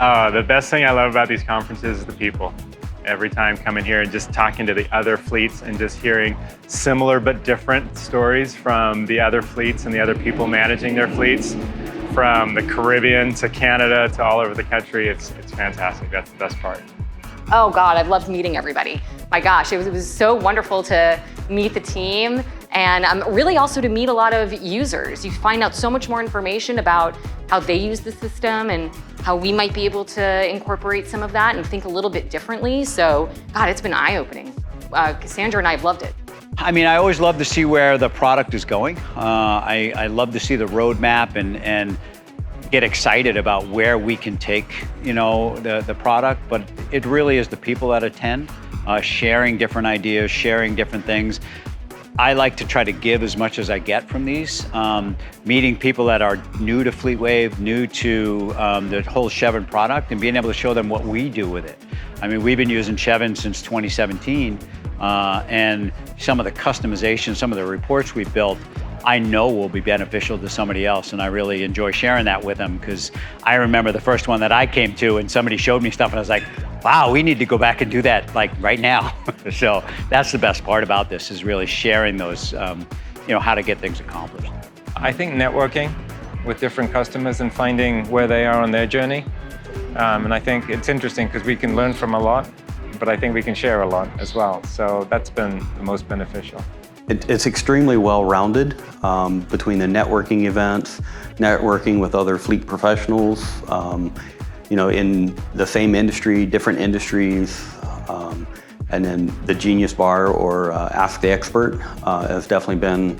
The best thing I love about these conferences is the people. Every time coming here and just talking to the other fleets and just hearing similar but different stories from the other fleets and the other people managing their fleets, from the Caribbean to Canada to all over the country. It's fantastic. That's the best part. Oh God, I've loved meeting everybody. My gosh, it was so wonderful to meet the team, and really also to meet a lot of users. You find out so much more information about how they use the system and how we might be able to incorporate some of that and think a little bit differently. So, God, it's been eye-opening. Cassandra and I have loved it. I mean, I always love to see where the product is going. I love to see the roadmap and get excited about where we can take, the product. But it really is the people that attend, sharing different ideas, sharing different things. I like to try to give as much as I get from these. Meeting people that are new to FleetWave, new to the whole Chevin product, and being able to show them what we do with it. I mean, we've been using Chevin since 2017, and some of the customization, some of the reports we've built, I know will be beneficial to somebody else, and I really enjoy sharing that with them, because I remember the first one that I came to and somebody showed me stuff and I was like, wow, we need to go back and do that like right now. So that's the best part about this, is really sharing those, how to get things accomplished. I think networking with different customers and finding where they are on their journey. And I think it's interesting because we can learn from a lot, but I think we can share a lot as well. So that's been the most beneficial. It's extremely well-rounded between the networking events, networking with other fleet professionals, in the same industry, different industries, and then the Genius Bar or Ask the Expert has definitely been,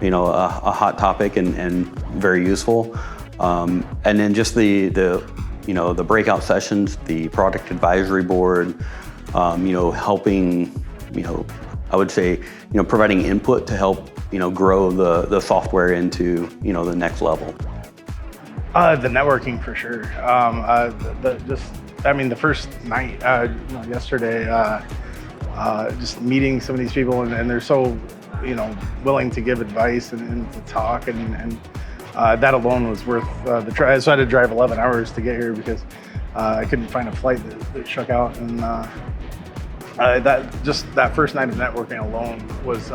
a hot topic and very useful. And then just the breakout sessions, the product advisory board, helping, I would say, providing input to help, grow the software into, the next level. The networking for sure. The first night, yesterday, just meeting some of these people, and they're so, willing to give advice and to talk, and that alone was worth the try. So I had to drive 11 hours to get here because I couldn't find a flight that shook out, and that first night of networking alone was,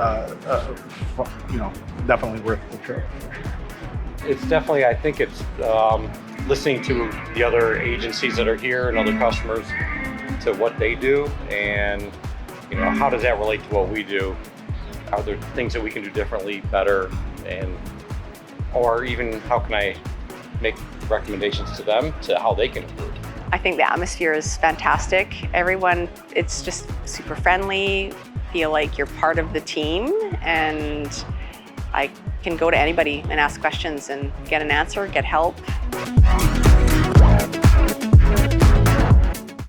definitely worth the trip. It's definitely, I think it's listening to the other agencies that are here and other customers, to what they do, and how does that relate to what we do? Are there things that we can do differently, better, or even how can I make recommendations to them to how they can improve? I think the atmosphere is fantastic. Everyone, it's just super friendly, feel like you're part of the team, and I can go to anybody and ask questions and get an answer, get help.